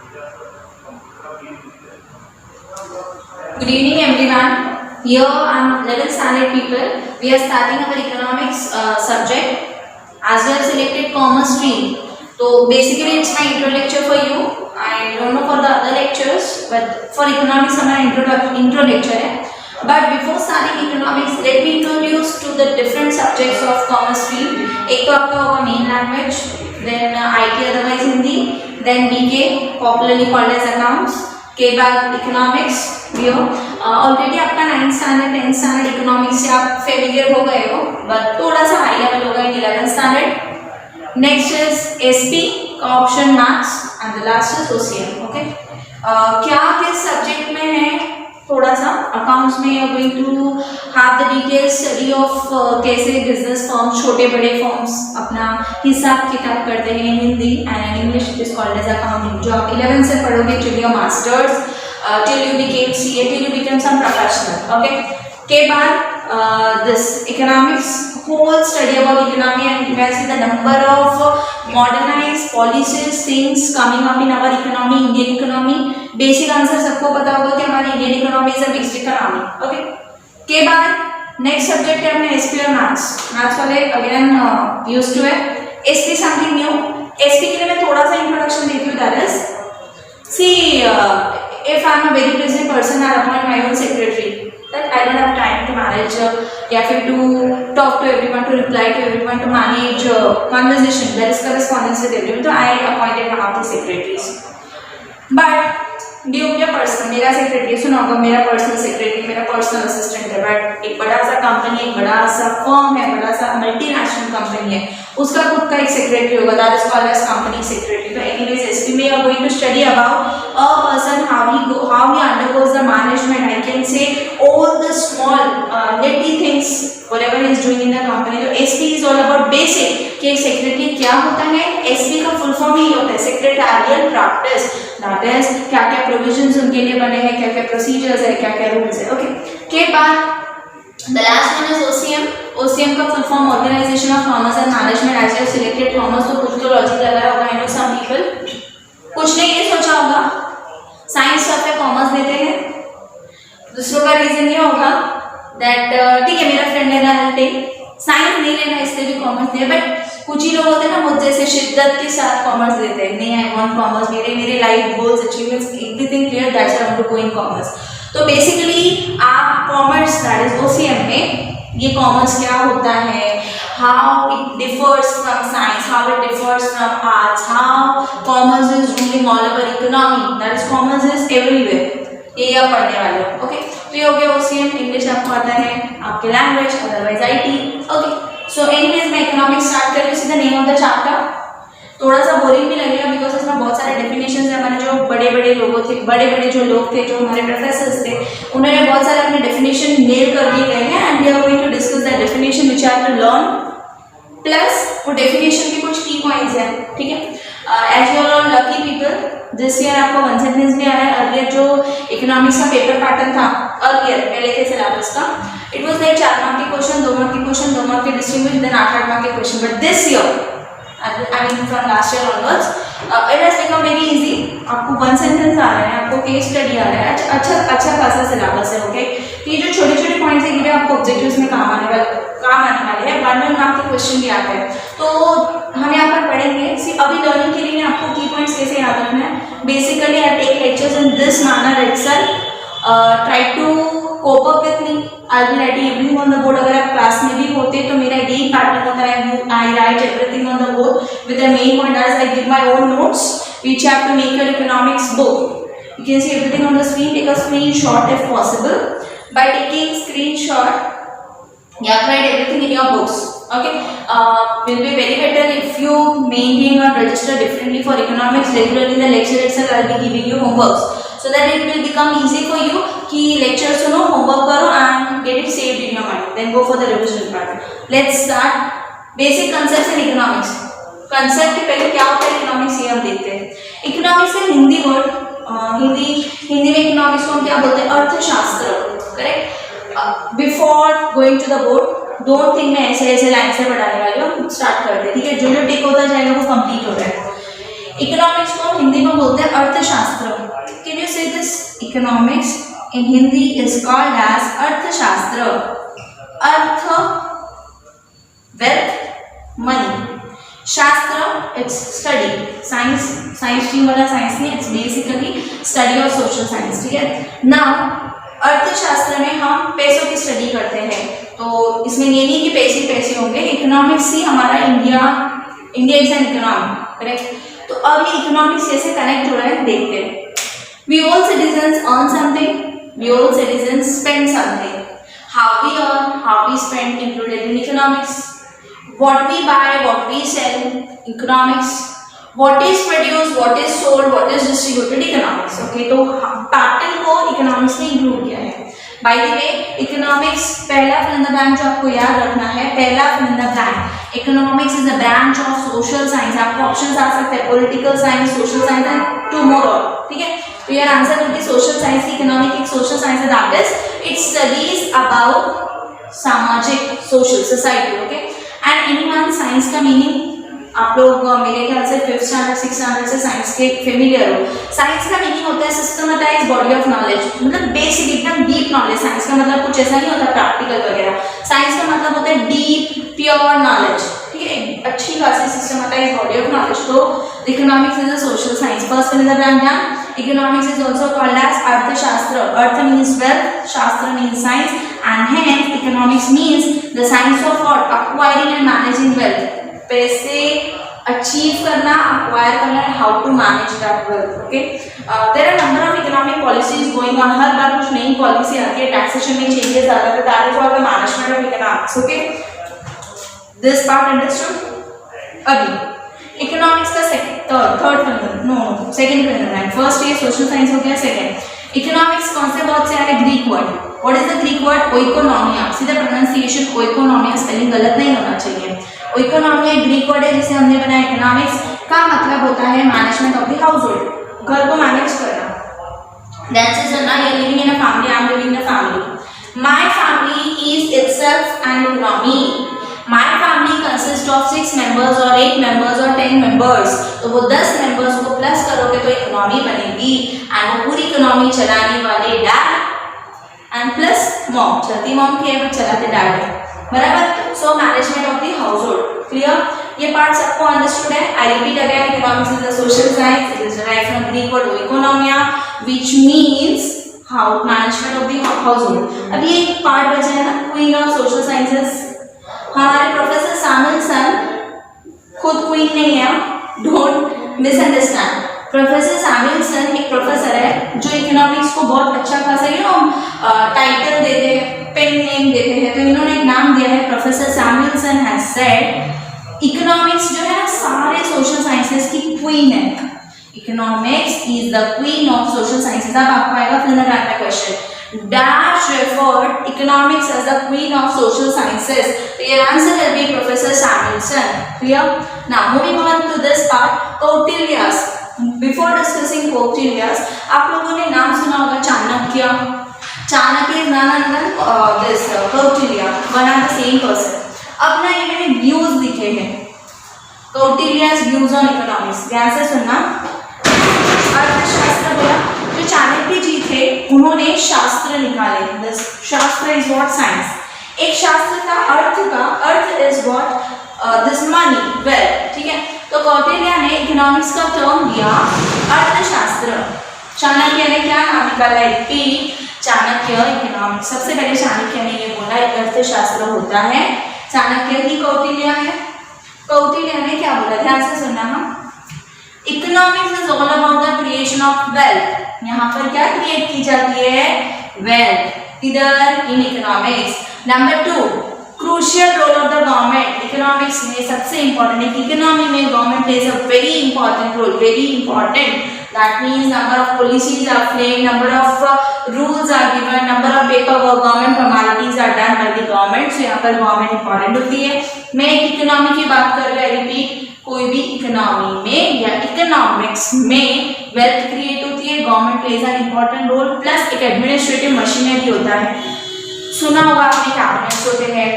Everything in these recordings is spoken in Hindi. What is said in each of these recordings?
Good evening, everyone. Here I'm 11th standard people. We are starting our economics subject. As we have selected commerce stream, so basically it's my intro lecture for you. I don't know for the other lectures, but for economics हमारा intro lecture है. But before starting economics, let me introduce to the different subjects of commerce stream. एक तो आपका होगा main language, then IT otherwise Hindi, then BK popularly called as accounts. के बाद इकोनॉमिक्स भी हो. ऑलरेडी आपका 9th standard 10th standard economics से आप फेमिलियर हो गए हो, बट थोड़ा सा हाई लेवल होगा in 11th standard. Next is SP का option maths and the last is OCM. Okay, क्या किस सब्जेक्ट में है थोड़ा सा अकाउंट्स में you are going to have the detail study of कैसे बिजनेस फॉर्म्स छोटे बड़े फॉर्म्स अपना हिसाब किताब करते हैं in Hindi and in English it is called as accounting, जो आप 11 से पढ़ोगे till your masters, till you became CA, till you become some professional. Okay, के बाद this economics whole study about economy, and you can see the number of modernized policies things coming up in our economy, Indian economy. Basic answer सबको पता होगा कि हमारी Indian economy is a mixed economy. Okay, के बाद next subject है अपने SP और maths. maths वाले again used to है. SP something new. SP के लिए मैं थोड़ा सा introduction देती हूँ. That is, see, if I am a very busy person, I appoint my own secretary. That I don't have time to manage या फिर to talk to everyone, to reply to everyone, to manage conversation, there is correspondence with everyone. So I appointed one of the secretaries. But due to person मेरा सेक्रेटरी सुना होगा, मेरा पर्सनल सेक्रेटरी मेरा पर्सनल असिस्टेंट है, बट एक बड़ा सा कंपनी, एक बड़ा सा फर्म है, बड़ा सा मल्टीनेशनल कंपनी है, उसका खुद का एक सेक्रेटरी होगा. That is called as company secretary. तो एनीवेज एसपी में are going to study about a person how he undergoes the management. I can say all the small little things whatever he is doing in the company. तो SP is all about basic कि एक सेक्रेटरी क्या होता है. एसपी का फुल फॉर्म ही होता है सेक्रेटरियल प्रैक्टिस. दैट इज क्या क्या प्रोविजंस उनके लिए बने हैं, क्या क्या प्रोसीजर्स है, क्या क्या रूल्स है. ओके, के बाद the last one is OCM. OCM का full form organisation of commerce and management. As you have selected commerce तो कुछ तो लॉजिक लगा होगा. आई नो सम पीपल कुछ ने ये सोचा होगा साइंस सब पे कॉमर्स देते हैं. दूसरों का रीजन ये होगा दैट ठीक है मेरा फ्रेंड है ना साइंस नहीं लेना इसलिए भी कॉमर्स दिया. बट कुछ ही लोग होते हैं ना मुझ जैसे शिद्दत के साथ कॉमर्स देते हैं. नहीं, आई वांट कॉमर्स, मेरे life goals achievements everything clear, that's why I want to go in commerce. तो बेसिकली आप कॉमर्स दैट इज ओसीएम में ये कॉमर्स क्या होता है, how it differs from science, how it differs from arts, how commerce is ruling all over economy, that is commerce is everywhere. ये आप पढ़ने वाले हो. ओके, तो ये हो गया ओसीएम. इंग्लिश आपको आता है, आपके language, otherwise IT. Okay, so anyways मैं इकोनॉमिक्स स्टार्ट कर रही हूँ. The name of the chapter थोड़ा सा बोरिंग भी लगेगा बिकॉज इसमें बहुत सारे डेफिनेशंस है. हमारे जो बड़े बड़े लोगों थे, बड़े जो लोग थे, जो हमारे प्रोफेसर्स थे, उन्होंने बहुत सारे अपने डेफिनेशन नेल कर दिए गए हैं and we are going to discuss that definition which I have to learn, plus वो डेफिनेशन के कुछ की पॉइंट्स हैं. ठीक है, as you are lucky people, this year आपको वन सेंटेंस भी आ रहा है. अर्लियर जो इकोनॉमिक्स का पेपर पैटर्न था अर्लियर पहले के सिलेबस का, इट वाज लाइक 4 मार्क के क्वेश्चन, 2 मार्क के क्वेश्चन, 2 मार्क के डिस्टिंग्विश, देन 8 मार्क के question. But this year I mean from last year onwards it has become very easy. आपको वन सेंटेंस आ रहा है, आपको केस स्टडी आ रहा है, अच्छा खासा सिलेबस है. ओके, ये जो छोटे छोटे पॉइंट्स है ये आपको ऑब्जेक्टिव्स में काम आने वाले हैं. 1 मार्क के क्वेश्चन भी आते हैं. तो हम यहाँ पर पढ़ेंगे. अभी लर्निंग के लिए आपको की पॉइंट्स कैसे याद रखना है. Basically I take lectures in this manner itself. Try to cope up with me. I will write everything on the board. अगर आप क्लास में भी होते तो मेरा यही पैटर्न होता है. I write everything on the board with the main point as I give my own notes which have to make your economics book. You can see everything on the screen. Take a screenshot if possible. By taking screenshot, you have write everything in your books. Okay, will be very better if you maintain or register differently for economics regularly. In the lecture itself, I will be giving you homeworks so that it will become easy for you. कि lecture सुनो, homework करो and get it saved in your mind. Then go for the revision part. Let's start. Basic concepts in economics. Concept के पहले क्या होता है economics ये हम देखते हैं. Economics का हिंदी वर्ड हिंदी में इकोनॉमिक्स को हम क्या बोलते हैं, अर्थशास्त्र. Correct. Before going to the board don't think मैं ऐसे लाइन से पढ़ाने वाली हूँ. स्टार्ट करते हैं. ठीक है, जो टिक होता जाएगा वो कंप्लीट हो रहा है. इकोनॉमिक्स को हिंदी में बोलते हैं अर्थशास्त्र। Can you say this? Economics in Hindi is called as अर्थशास्त्र। अर्थ वेल्थ मनी, शास्त्र it's study, science, science stream वाला साइंस नहीं, it's basically study of social science, ठीक है ना। अर्थशास्त्र में हम पैसों की स्टडी करते हैं, तो इसमें ये नहीं कि पैसे पैसे होंगे, इकोनॉमिक्स ही हमारा India is an economy, correct. तो अब ये इकोनॉमिक्स कैसे कनेक्ट हो रहा है देखते हैं। We all citizens earn something, we all citizens spend something, how we earn, how we spend included in economics, what we buy, what we sell, economics, what is produced, what is sold, what is distributed, economics, okay। तो पैटर्न को इकोनॉमिक्स में इंक्लूड किया है। बाय द वे इकोनॉमिक्स पहला फिल इन द ब्लैंक जो आपको याद रखना है, पहला fill in the blank, economics is a branch of social science. आपको ऑप्शंस आ सकते हैं political science, social science and two more all, ठीक है। तो यार आंसर होगी सोशल साइंस की। इकोनॉमिक एक सोशल साइंस है, that is it studies about सामाजिक social society, okay. And anyone science का मीनिंग आप लोग मेरे ख्याल से 5th स्टैंडर्ड 6th स्टैंडर्ड से साइंस के फेमिलियर हो। साइंस का मीनिंग होता है सिस्टमैटाइज बॉडी ऑफ नॉलेज, मतलब बेसिक एकदम डीप नॉलेज। साइंस का मतलब कुछ ऐसा नहीं होता प्रैक्टिकल वगैरह, साइंस का मतलब होता है डीप प्योर नॉलेज, ठीक है, अच्छी खासी सिस्टमैटाइज बॉडी ऑफ नॉलेज। तो economics is a social science. First in the blank ध्यान, economics is also called as अर्थशास्त्र। अर्थ means wealth, शास्त्र means science, and hence economics means the science of what? Acquiring and managing wealth। पैसे अचीव करना, acquire करना, how to manage that wealth, okay। There are number of economic policies going on। हर बार कुछ नई पॉलिसी आती है, टैक्सेशन में चेंजेस आता है, that is called the management of economics, okay। This part understood? अभी इकोनॉमिक्स का थर्ड सेकंड फिल्म, फर्स्ट ये सोशल साइंस हो गया, सेकंड इकोनॉमिक्स कौन से वर्ड से आया? Greek word. What is the Greek word? Oikonomia. सीधा प्रोनाउंसिएशन ओइकोनॉमिया, स्पेलिंग गलत नहीं होना चाहिए। ओइकोनॉमिया ग्रीक वर्ड है जिसे हमने बनाया। इकोनॉमिक्स का मतलब होता है management of the house hold, घर को मैनेज करना। दैट्स इज ना, you living in a family, I am living in a family. My family is itself an economy. My family consists of 6 members or 8 members or 10 members। तो वो 10 members को प्लस करोगे तो इकोनॉमी बनेगी, एंड वो पूरी इकोनॉमी चलाने वाले डैड एंड प्लस मॉम, चलती मॉम की है बट चलाते डैड है, बराबर। So management of the household, clear? ये पार्ट सबको अंडरस्टूड है? I repeat again, economics is the social science, it is derived from Greek word economia which means how management of the household. अब ये एक पार्ट बचा है ना, क्वीन ऑफ सोशल साइंसेस। हमारे प्रोफेसर सैमुएल्सन खुद क्वीन नहीं है, डोंट मिसअंडरस्टैंड। प्रोफेसर सैमुएल्सन एक प्रोफेसर है जो इकोनॉमिक्स को बहुत अच्छा खासा टाइटल देते हैं, पेन नेम देते हैं, तो इन्होंने एक नाम दिया है, प्रोफेसर सैमुएल्सन हैज सेड इकोनॉमिक्स जो है सारे सोशल साइंसेस की क्वीन है। Economics is the queen of social sciences. अब आपको आएगा फिर का question, Dash referred economics as the queen of social sciences। So your answer will be Professor Samuelson, clear? Now moving on to this part, Kautilya's। Before discussing Kautilya's, आप लोगों ने नाम सुना होगा Chanakya. Chanakya is none other than this Kautilya, one are the same person। अब ना ये मैंने views लिखे हैं, Kautilya's views on economics, ध्यान से सुनना। अर्थशास्त्र बोला, जो चाणक्य जी थे उन्होंने शास्त्र निकाले। दिस शास्त्र इज व्हाट? साइंस। एक शास्त्र का earth is what? This money, wealth, ठीक है। तो कौटिल्य ने इकोनॉमिक्स का टर्म दिया अर्थशास्त्र। चाणक्य ने क्या नाम निकाला? चाणक्य इकोनॉमिक्स। सबसे पहले चाणक्य ने ये बोला अर्थशास्त्र होता है, चाणक्य ही कौटिल्य है। कौटिल्य ने क्या बोला? ध्यान से सुनना। हम economics is all about the creation of wealth. यहाँ पर क्या क्रिएट की जाती है? वेल्थ। इधर in economics. Number 2, crucial role of the government. इकोनॉमिक्स में सबसे इंपॉर्टेंट है, इकोनॉमी में government plays a very important role, very important. That means number of policies are framed, number of rules are given, number of paper work, government formalities are done by the government. So यहाँ पर गवर्नमेंट इंपॉर्टेंट होती है। मैं इकोनॉमी की बात कर रही हूँ, रिपीट, कोई भी इकोनॉमी में या इकोनॉमिक्स में वेल्थ क्रिएट होती है, government plays an important role, plus एक एडमिनिस्ट्रेटिव मशीनरी होता है। सुना होगा आपने कैबिनेट्स होते हैं,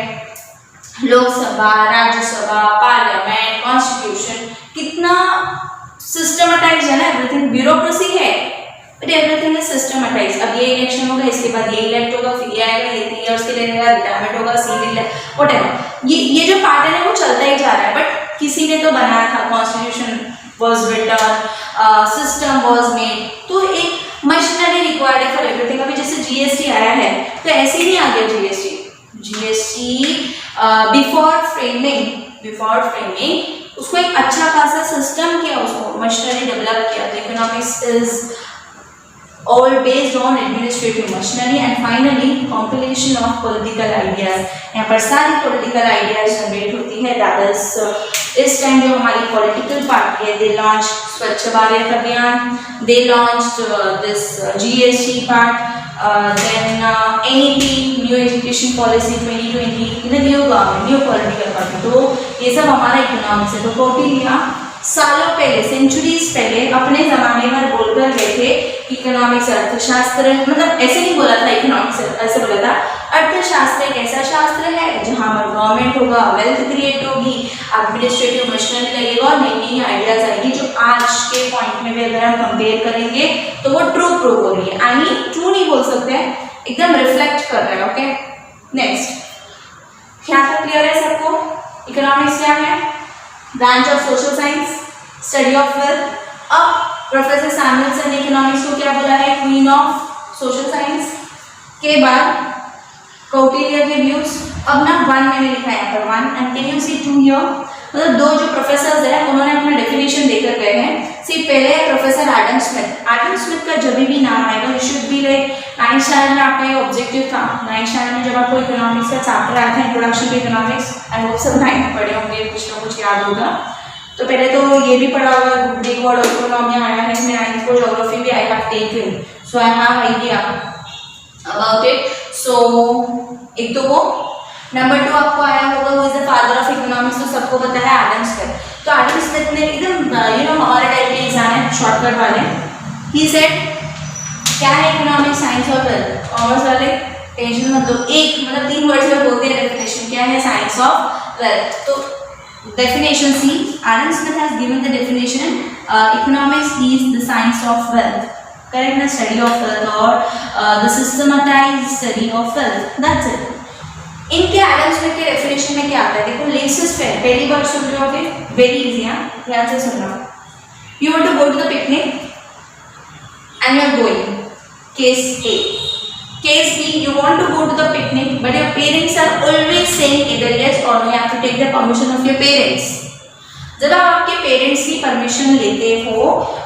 लोकसभा, राज्यसभा, पार्लियामेंट, कॉन्स्टिट्यूशन, कितना सिस्टमेटाइज है ना एवरीथिंग, ब्यूरोक्रेसी है बट एवरीथिंग इज सिस्टमेटाइज। अब ये इलेक्शन होगा, इसके बाद ये इलेक्ट होगा, फिर ये आएगा, ये 3 इयर्स के लिए रहेगा, रिटायरमेंट होगा, सील व्हाटएवर, ये जो पैटर्न है वो चलता ही जा रहा है। बट किसी ने तो बनाया था, constitution was written, system was made, तो एक मशीनरी रिक्वायर्ड है फॉर एवरीथिंग। अभी जैसे जीएसटी आया है तो ऐसे ही नहीं आ गया जीएसटी बिफोर फ्रेमिंग उसको एक अच्छा खासा सिस्टम किया, उसको मशीनरी डेवलप किया। तो economics is all based on administrative machinery and finally compilation of political ideas। यहाँ पर सारी political ideas जनरेट होती है। that is इस टाइम जो हमारी political party है, they launched स्वच्छ भारत अभियान, they launched this GST part, then NEP new education policy 2020 in the new government, new political party। तो ये सब हमारा इकोनॉमिक्स है। तो कौटिल्य सालों पहले, सेंचुरीज पहले अपने जमाने में बोलकर गए थे इकोनॉमिक्स अर्थशास्त्र, मतलब ऐसे नहीं बोला था इकोनॉमिक्स, ऐसे बोला था अर्थशास्त्र एक ऐसा शास्त्र है जहां पर गवर्नमेंट होगा, वेल्थ क्रिएट होगी, एडमिनिस्ट्रेटिव मशीनरी लगेगा और नई नई आइडियाज आएगी जो आज के पॉइंट में भी अगर हम कंपेयर करेंगे तो वो ट्रू प्रूव हो रही है। आई मीन ट्रू नहीं बोल सकते हैं, एकदम रिफ्लेक्ट कर रहा है। ओके, नेक्स्ट, क्या क्लियर है सबको? इकोनॉमिक्स क्या है? Branch of social science, study of wealth. अब प्रोफेसर सैमुअलसन ने इकोनॉमिक्स को क्या बोला है? Queen of social science. के बाद कौटिल्य के व्यूज। अब ना 1 मैंने लिखा है यहाँ पर 1 and can you see 2 here, मतलब 2 जो प्रोफेसर्स हैं उन्होंने अपना डेफिनेशन देकर गए हैं। सी पहले है professor Adam Smith. Adam Smith का जब भी नाम आएगा you should be like 9th standard में आपका ये ऑब्जेक्टिव था। 9th स्टैंडर्ड में जब आपको इकोनॉमिक्स का चैप्टर आया था इंट्रोडक्शन टू इकोनॉमिक्स, एंड वो सब 9th में पढ़े होंगे, कुछ ना कुछ याद होगा। तो पहले तो ये भी पढ़ा होगा, ग्रीक वर्ड इकोनॉमी आया है, 9th को ज्योग्राफी भी I have taken, so I have idea about it. So एक तो वो, नंबर 2 आपको आया होगा वो is the father of economics, तो सबको पता है एडम स्मिथ। तो एडम स्मिथ ने एकदम हमारे टाइप के एग्जाम है शॉर्टकट वाले, ही सेड क्या है इकोनॉमिक्स, साइंस और वेल्थ। कॉमर्स वाले टेंशन मत लो, एक मतलब 3 वर्ड्स में बोलते हैं डेफिनेशन क्या है साइंस ऑफ वेल्थ। तो definition C, Adam Smith has given the definition, economics is the science of wealth, correct na, study of wealth or the systematized study of wealth, that's it। इनके एडम स्मिथ के डेफिनेशन में क्या आता है? देखो, लेसेस फेयर, पहली बार सुन रहे होगे, वेरी इजी है, ध्यान से सुनना। You want to go to the picnic and you are going, case A। Case B, you want to go to the picnic, but your parents are always saying either yes or no, you have to take the permission of your parents। जब आप आपके पेरेंट्स की परमिशन लेते हो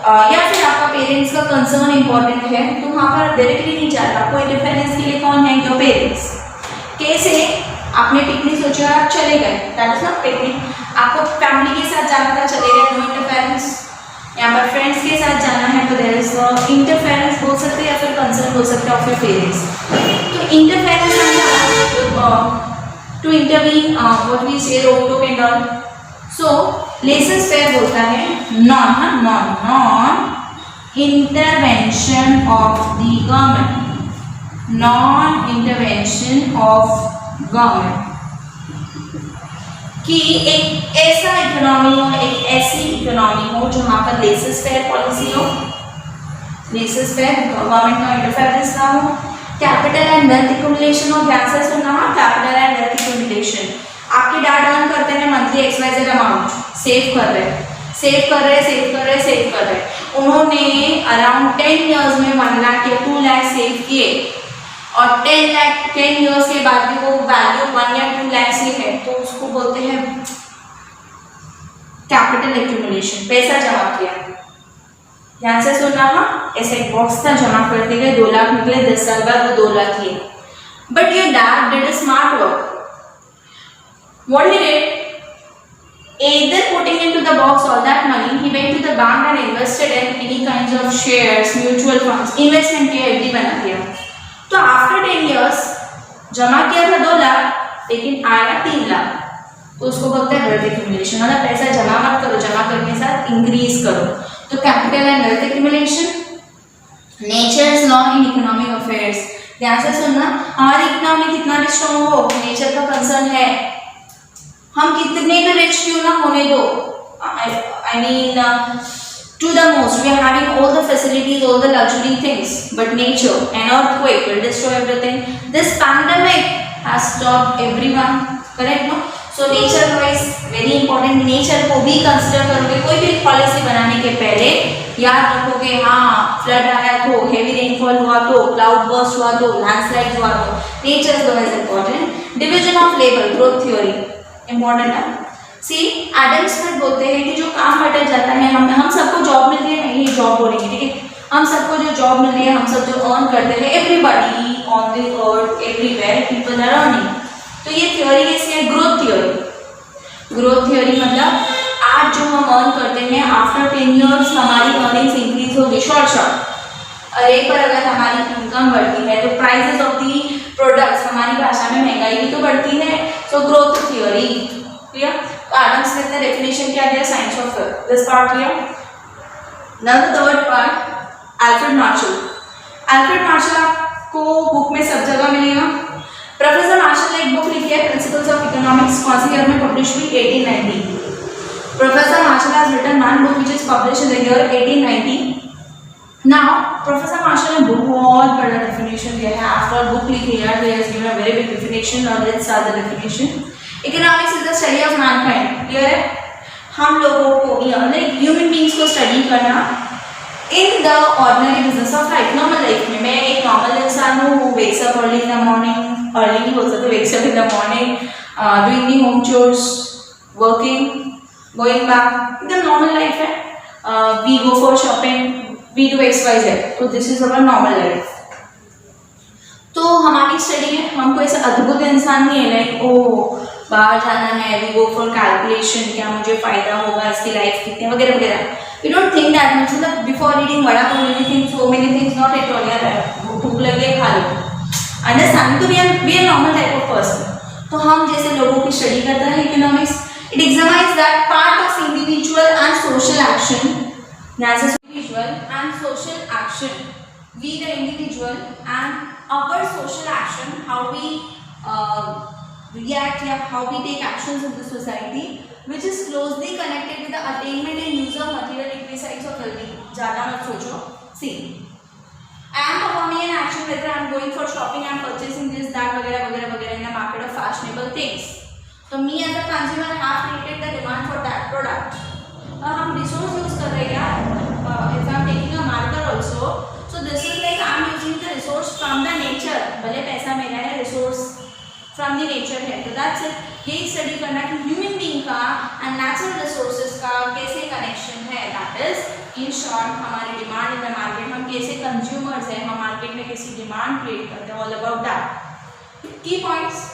या फिर आपका पेरेंट्स का कंसर्न इंपॉर्टेंट है तो वहाँ पर डायरेक्टली नहीं जा रहा, आपको इंटरफेरेंस के लिए कौन है? Your parents. केस A, आपने पिकनिक सोचा, आप चले गए, दैट इज नॉट पिकनिक। आपको फैमिली के साथ जाना था, चले गए, नो इंटरफेरेंस। यहाँ पर फ्रेंड्स के साथ जाना है तो देयर इज इंटरफेरेंस बोल सकते हैं या फिर कंसर्न बोल सकते हैं ऑफ योर पेरेंट्स। तो interference to intervene, what we say, रोक टोक and all. So laissez faire बोलता है non intervention of the government, non intervention of government, कि एक ऐसा इकोनॉमी हो, एक ऐसी इकोनॉमी हो जहां पर लेसेस फेयर पॉलिसी हो, लेसेस फेयर, गवर्नमेंट का इंटरफेरेंस ना हो, कैपिटल एंड वेल्थ एक्यूमुलेशन हो। ध्यान से सुनना, कैपिटल एंड वेल्थ एक्यूमुलेशन। आपके डैड अर्न करते हैं मंथली XYZ अमाउंट, सेव कर रहे, उन्होंने अराउंड 10 इयर्स में 1 लाख या 2 लाख सेव किए और 10 इयर्स के बाद भी वो वैल्यू 1 या 2 लाख से है तो उसको बोलते हैं कैपिटल एक्यूमुलेशन, पैसा जमा किया। ध्यान से सुनना, हाँ, ऐसे एक बॉक्स था, जमा करते गए, 2 लाख निकले, 10 साल बाद वो 2 लाख किए। But your dad did a smart work. What he did, either putting into the box all that money, he went to the bank and invested in any kinds of shares, mutual funds, investment किया, FD बना दिया। तो आफ्टर 10 इयर्स जमा किया था 2 लाख लेकिन आया 3 लाख, तो उसको बोलते हैं वेल्थ एक्यूमुलेशन। मतलब पैसा जमा मत करो, जमा करने के साथ इंक्रीज करो। तो capital and wealth accumulation, nature's law in economic affairs. ध्यान से सुनना, हमारी इकोनॉमी कितना भी स्ट्रॉन्ग हो, नेचर का कंसर्न है, हम कितने भी रिच क्यों ना होने दो, I mean to the most. We are having all the facilities, all the luxury things, but nature, an earthquake will destroy everything. This pandemic has stopped everyone, correct no? So nature wise very important. Nature को भी कंसिडर करोगे, कोई भी पॉलिसी बनाने के पहले याद रखोगे, हाँ फ्लड आया तो, हेवी रेनफॉल हुआ तो, क्लाउड बर्स्ट हुआ तो, लैंडस्लाइड हुआ तो, nature is very important. Division of labour, growth theory important है. सी एडम स्मिथ बोलते हैं कि जो काम बट जाता है, हम सबको जॉब मिल रही है, नहीं जॉब बोलेंगे ठीक है, हम सबको जो जॉब मिल रही है, हम सब जो अर्न करते हैं, everybody on the earth everywhere people are earning. तो ये थ्योरी कैसी है? Growth theory. ग्रोथ थ्योरी मतलब आज जो हम अर्न करते हैं, आफ्टर 10 years हमारी अर्निंग्स इंक्रीज होगी शॉर्ट. अरे पर अगर हमारी इनकम बढ़ती है तो प्राइसेस ऑफ दी प्रोडक्ट्स, हमारी भाषा में महंगाई भी तो बढ़ती है. So growth theory clear. Adam Smith ने डेफिनेशन क्या दिया? Science of this part clear. Now the third part, Alfred Marshall. Alfred Marshall आपको बुक में सब जगह मिलेगा. प्रोफेसर मार्शल ने एक बुक लिखी है, प्रिंसिपल्स ऑफ इकोनॉमिक्स, कौन सी ईयर में पब्लिश हुई? 1890. Professor Marshall has written one book which is published in the year 1890. Now professor Marshall ने बहुत बड़ा डेफिनेशन दिया है. आफ्टर बुक लिखी है, he has given a very big definition. Now let's start the definition. Economics is the study of mankind. Clear है? हम लोगों को लाइक ह्यूमन बींग्स को स्टडी करना in the ordinary business of life, normal life में. मैं एक नॉर्मल इंसान हूँ, wakes up early in the morning, early नहीं बोल सकते, wakes up in the morning, doing the home chores, working, going back, एकदम नॉर्मल लाइफ है. We go for shopping, we do XYZ. तो this is our normal life. तो हमारी स्टडी है, हमको ऐसा अद्भुत इंसान नहीं है लाइक ओ बाहर जाना है, वी गो फॉर कैलकुलेशन, क्या मुझे फायदा होगा, इसकी लाइफ कितने वगैरह वगैरह. We don't think that much. मतलब before reading vada pav we think so many things, not at all. यार भूख लग गई, खा लो, अंडरस्टैंड. तो we are normal type of person. तो हम जैसे लोगों की स्टडी करता है economics. It examines that part of individual and social action. Individual and social action. We the individual and our social action, how we react, yeah, how we take actions in the society, which is closely connected with the attainment and use of material requisites of well-being. ज़्यादा मत सोचो. See, I am performing an action whether I am going for shopping, I am purchasing this, that, वगैरह वगैरह वगैरह in a market of fashionable things. So me as a consumer have created the demand for that product. हम resource use कर रहे हैं यार. If I am taking a marker also, so this is like I am using the resource from the nature. भले पैसा मेरा है, resource from the nature है. तो that's it. यही स्टडी करना कि ह्यूमन बीइंग का एंड नेचुरल रिसोर्सेज का कैसे कनेक्शन है. दैट इज इन शॉर्ट हमारी डिमांड इन द मार्केट, हम कैसे कंज्यूमर्स हैं, हम मार्केट में कैसी डिमांड क्रिएट करते हैं, ऑल अबाउट दैट. की पॉइंट्स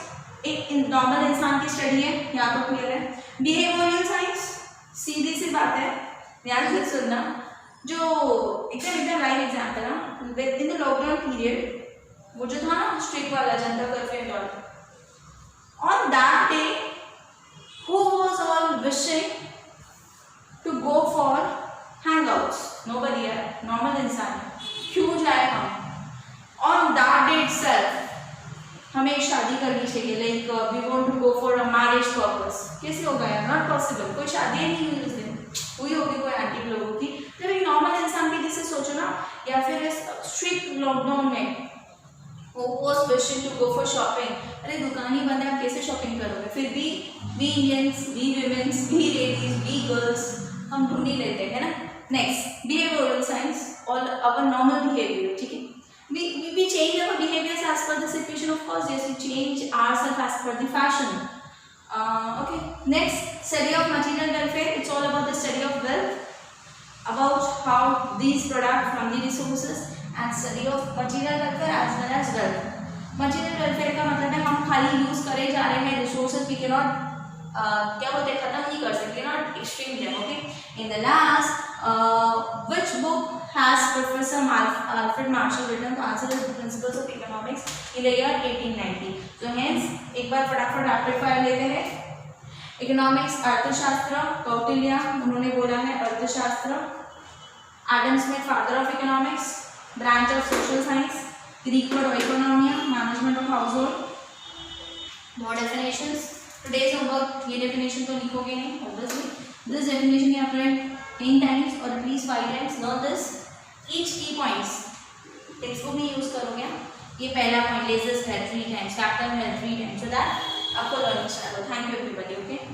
एक नॉर्मल इंसान की स्टडी है, यहाँ तो क्लियर है. बिहेवियरल साइंस सीधी सी बात है, ध्यान से सुनना. जो एकदम लाइव एग्जाम्पल ना, इन द लॉकडाउन पीरियड वो जो था ना स्ट्रिक्ट वाला जनता curfew, on that day who was all wishing to go for hangouts? Nobody है, नॉर्मल इंसान. क्यों जाए हम? ऑन दैट डे इटसेल्फ हमें एक शादी करनी चाहिए, like we want to go for a marriage purpose. कैसे होगा यार? Not possible. कोई शादी नहीं हुई उस दिन, हुई होगी कोई आंटी लोगों की. जब एक नॉर्मल इंसान की जैसे सोचो ना, या फिर इस स्ट्रिक्ट लॉकडाउन में वो was wishing to go for shopping. अरे दुकान ही बंद है, आप कैसे शॉपिंग करोगे? फिर भी we Indians, we womens, we ladies, we girls हम ढूंढ ही लेते हैं ना. नेक्स्ट बिहेवियरल साइंस, और अवर नॉर्मल बिहेवियर. ठीक है, we change our behaviors as per the situation, of course. Yes, we change ourselves as per the fashion. Okay, next study of material welfare. It's all about the study of wealth, about how these products from the resources, and study of material welfare as well as wealth. Material welfare का मतलब है हम खाली यूज करे जा रहे हैं रिसोर्सेज, वी कैन नॉट क्या बोलते हैं, खत्म नहीं कर सकते, not extreme them. Okay, in the last which book has Professor Alfred Marshall written? To answer the principles of economics in the year 1890. So hence एक बार फटाफट रैपिड फायर लेते हैं. इकोनॉमिक्स अर्थशास्त्र, कौटिल्य उन्होंने बोला है अर्थशास्त्र. Adam Smith father of economics, branch of social science. Greek word economia, management of household. more definitions. Today's homework ये definition तो लिखोगे नहीं obviously. This definition यहाँ पर 10 times or at least 5 times. Learn this each key points. Text book में यूज करोगे. ये पहला पॉइंट, लेजर्स है 3 times, कैप्टन है 3 times, so that आपको लर्निंग स्टार्ट हो. Thank you everybody. ओके.